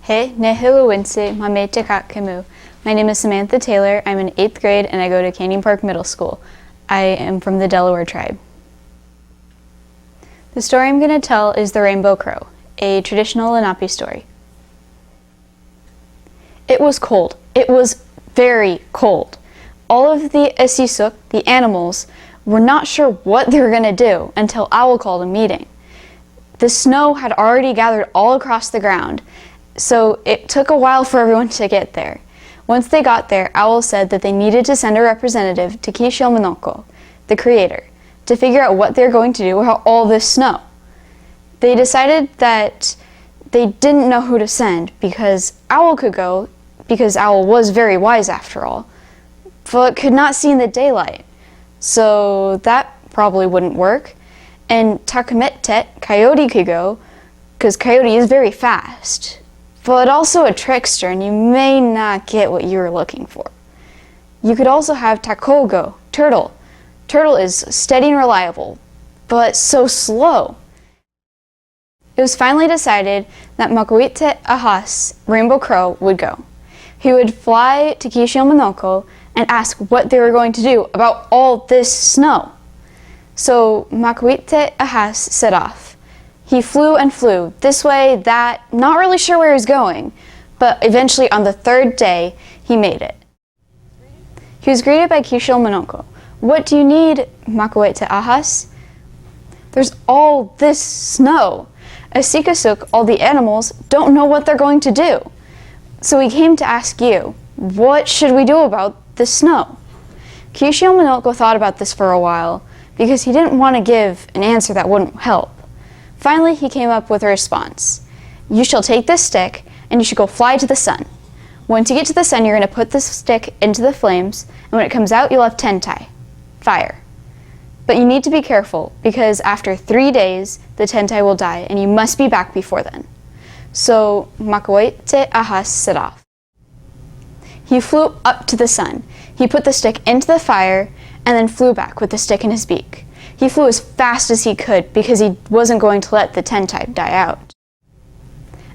He nehiluwense mamete kakemu. My name is Samantha Taylor. I'm in 8th grade and I go to Canyon Park Middle School. I am from the Delaware tribe. The story I'm going to tell is The Rainbow Crow, a traditional Lenape story. It was cold. It was very cold. All of the esisuk, the animals, were not sure what they were going to do until Owl called a meeting. The snow had already gathered all across the ground, so it took a while for everyone to get there. Once they got there, Owl said that they needed to send a representative to Kishilmanoko, the creator, to figure out what they're going to do about all this snow. They decided that they didn't know who to send because Owl could go, because Owl was very wise after all, but could not see in the daylight, so that probably wouldn't work. And Takametet, Coyote, could go, because Coyote is very fast, but also a trickster, and you may not get what you were looking for. You could also have Takogo, Turtle. Turtle is steady and reliable, but so slow. It was finally decided that Makuite Ahas, Rainbow Crow, would go. He would fly to Kishilmanoko and ask what they were going to do about all this snow. So Makuite Ahas set off. He flew and flew, this way, that, not really sure where he was going, but eventually on the 3rd day, he made it. He was greeted by Kishilmanoko. What do you need, Makuite Ahas? There's all this snow. Asikasuk, all the animals, don't know what they're going to do. So we came to ask you, what should we do about the snow? Kishilmanoko thought about this for a while because he didn't want to give an answer that wouldn't help. Finally, he came up with a response. You shall take this stick and you should go fly to the sun. Once you get to the sun, you're going to put this stick into the flames, and when it comes out, you'll have tentai, fire. But you need to be careful because after 3 days, the tentai will die and you must be back before then. So Makuite Ahas set off. He flew up to the sun. He put the stick into the fire and then flew back with the stick in his beak. He flew as fast as he could because he wasn't going to let the tentai die out.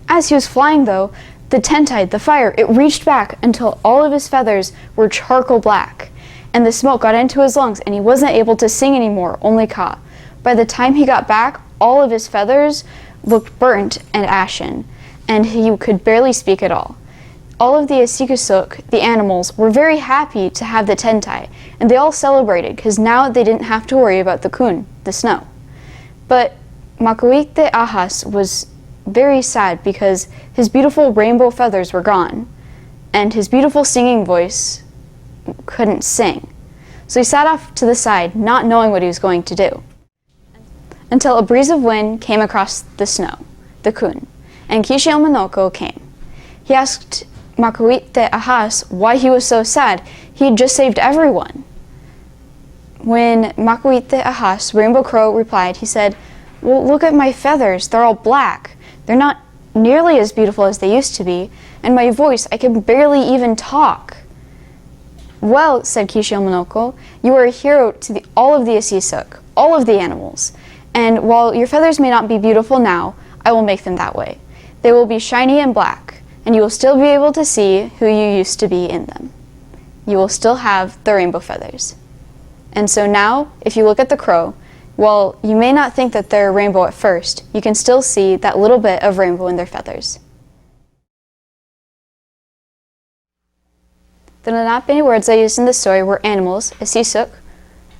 As he was flying though, the tentai, the fire, it reached back until all of his feathers were charcoal black, and the smoke got into his lungs and he wasn't able to sing anymore, only ka. By the time he got back, all of his feathers looked burnt and ashen, and he could barely speak at all. All of the Asikasuk, the animals, were very happy to have the tentai, and they all celebrated because now they didn't have to worry about the kun, the snow. But Makuite Ahas was very sad because his beautiful rainbow feathers were gone, and his beautiful singing voice couldn't sing. So he sat off to the side, not knowing what he was going to do, until a breeze of wind came across the snow, the kun, and Kishilmanoko came. He asked Makuite Ahas why he was so sad. He had just saved everyone. When Makuite Ahas, Rainbow Crow, replied, he said, well, look at my feathers. They're all black. They're not nearly as beautiful as they used to be, and my voice, I can barely even talk. Well, said Kishilmanoko, you are a hero to all of the Asisuk, all of the animals, and while your feathers may not be beautiful now, I will make them that way. They will be shiny and black, and you will still be able to see who you used to be in them. You will still have the rainbow feathers. And so now, if you look at the crow, while you may not think that they're a rainbow at first, you can still see that little bit of rainbow in their feathers. The Lenape words I used in the story were animals, asisuk,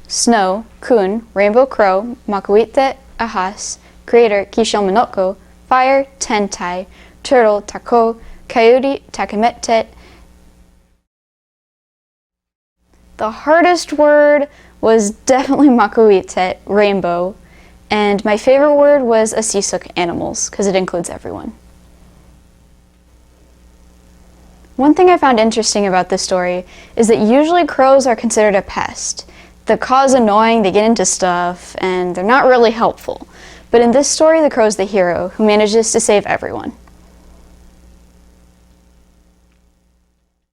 snow, kun, rainbow crow, Makuite Ahas, creator, Kishilmanoko, fire, tentai, turtle, tako, coyote, takametet. The hardest word was definitely Makuite, rainbow, and my favorite word was asisuk, animals, because it includes everyone. One thing I found interesting about this story is that usually crows are considered a pest. The caw's annoying, they get into stuff, and they're not really helpful. But in this story, the crow's the hero who manages to save everyone.